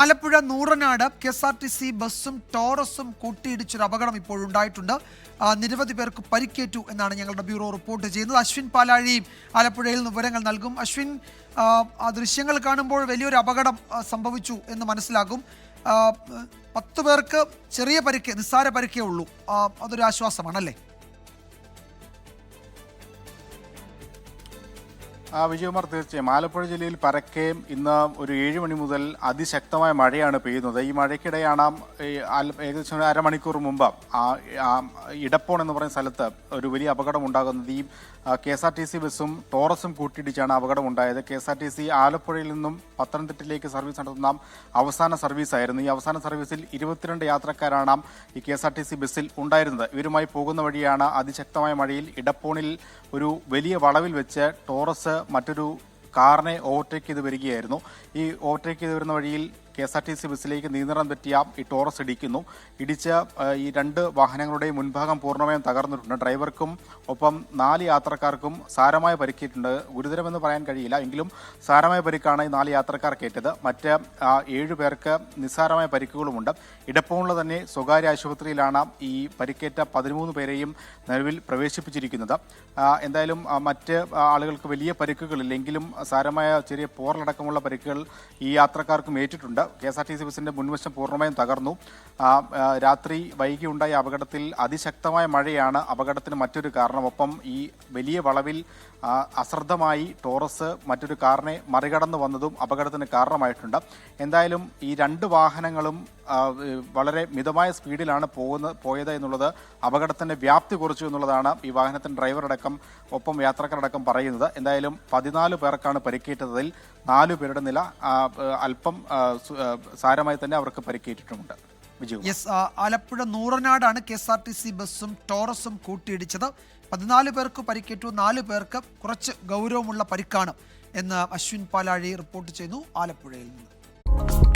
Alappuzha Nooranad KSRTC ബസ്സും ടോറസും കൂട്ടിയിടിച്ചൊരു അപകടം ഇപ്പോഴുണ്ടായിട്ടുണ്ട്. നിരവധി പേർക്ക് പരിക്കേറ്റു എന്നാണ് ഞങ്ങളുടെ ബ്യൂറോ റിപ്പോർട്ട് ചെയ്യുന്നത്. അശ്വിൻ പാലാഴി ആലപ്പുഴയിൽ നിന്ന് വിവരങ്ങൾ നൽകും. അശ്വിൻ, ആ ദൃശ്യങ്ങൾ കാണുമ്പോൾ വലിയൊരു അപകടം സംഭവിച്ചു എന്ന് മനസ്സിലാകും. 10 പേർക്ക് ചെറിയ പരിക്ക്, നിസ്സാര പരിക്കേ ഉള്ളൂ. അതൊരു ആശ്വാസമാണല്ലേ? വിജയകുമാർ, തീർച്ചയായും ആലപ്പുഴ ജില്ലയിൽ പരക്കെയും ഇന്ന് ഒരു 7 മണി മുതൽ അതിശക്തമായ മഴയാണ് പെയ്യുന്നത്. ഈ മഴയ്ക്കിടെയാണ് ഏകദേശം അരമണിക്കൂർ മുമ്പ് ഇടപ്പോൺ എന്ന് പറയുന്ന സ്ഥലത്ത് ഒരു വലിയ അപകടം ഉണ്ടാകുന്നത്. ഈ KSRTC ബസ്സും ടോറസും കൂട്ടിയിടിച്ചാണ് അപകടം ഉണ്ടായത്. KSRTC ആലപ്പുഴയിൽ നിന്നും പത്തനംതിട്ടയിലേക്ക് സർവീസ് നടത്തുന്ന അവസാന സർവീസായിരുന്നു. ഈ അവസാന സർവീസിൽ 22 യാത്രക്കാരാണ് ഈ KSRTC ബസ്സിൽ ഉണ്ടായിരുന്നത്. ഇവരുമായി പോകുന്ന വഴിയാണ് അതിശക്തമായ മഴയിൽ ഇടപ്പോണിൽ ഒരു വലിയ വളവിൽ വെച്ച് ടോറസ് മറ്റൊരു കാറിനെ ഓവർടേക്ക് ചെയ്ത് വരികയായിരുന്നു. ഈ ഓവർടേക്ക് ചെയ്ത് വരുന്ന വഴിയിൽ KSRTC ബസ്സിലേക്ക് നിയന്ത്രണം തെറ്റിയ ഈ ടോറസ് ഇടിച്ച് ഈ 2 വാഹനങ്ങളുടെയും മുൻഭാഗം പൂർണ്ണമായും തകർന്നിട്ടുണ്ട്. ഡ്രൈവർക്കും ഒപ്പം 4 യാത്രക്കാർക്കും സാരമായ പരിക്കേറ്റിട്ടുണ്ട്. ഗുരുതരമെന്ന് പറയാൻ കഴിയില്ല, എങ്കിലും സാരമായ പരിക്കാണ് ഈ 4 യാത്രക്കാർക്കേറ്റത്. മറ്റ് 7 പേർക്ക് നിസ്സാരമായ പരിക്കുകളുമുണ്ട്. ഇടപ്പമുള്ള തന്നെ സ്വകാര്യ ആശുപത്രിയിലാണ് ഈ പരിക്കേറ്റ 13 പേരെയും നിലവിൽ പ്രവേശിപ്പിച്ചിരിക്കുന്നത്. എന്തായാലും മറ്റ് ആളുകൾക്ക് വലിയ പരിക്കുകളില്ലെങ്കിലും സാരമായ ചെറിയ പോറലടക്കമുള്ള പരിക്കുകൾ ഈ യാത്രക്കാർക്കും ഏറ്റിട്ടുണ്ട്. KSRTC ബസിന്റെ മുൻവശം പൂർണ്ണമായും തകർന്നു. രാത്രി വൈകി ഉണ്ടായ അപകടത്തിൽ അതിശക്തമായ മഴയാണ് അപകടത്തിന് മറ്റൊരു കാരണം. ഒപ്പം ഈ വലിയ വളവിൽ അശ്രദ്ധമായി ടോറസ് മറ്റൊരു കാറിനെ മറികടന്നു വന്നതും അപകടത്തിന് കാരണമായിട്ടുണ്ട്. എന്തായാലും ഈ 2 വാഹനങ്ങളും വളരെ മിതമായ സ്പീഡിലാണ് പോയത് എന്നുള്ളത് അപകടത്തിന്റെ വ്യാപ്തി കുറച്ചു എന്നുള്ളതാണ് ഈ വാഹനത്തിന്റെ ഡ്രൈവറടക്കം ഒപ്പം യാത്രക്കാരടക്കം പറയുന്നത്. എന്തായാലും 14 പേർക്കാണ് പരിക്കേറ്റതിൽ 4 പേരുടെ നില അല്പം സാരമായി തന്നെ അവർക്ക് പരിക്കേറ്റിട്ടുമുണ്ട്. ആലപ്പുഴ നൂറനാടാണ് KSRTC ബസ്സും ടോറസും കൂട്ടിയിടിച്ചത്. 14 പേർക്ക് പരിക്കേറ്റു, 4 പേർക്ക് കുറച്ച് ഗൗരവമുള്ള പരിക്കാണ് എന്ന് അശ്വിൻ പാലാഴി റിപ്പോർട്ട് ചെയ്യുന്നു ആലപ്പുഴയിൽ നിന്ന്.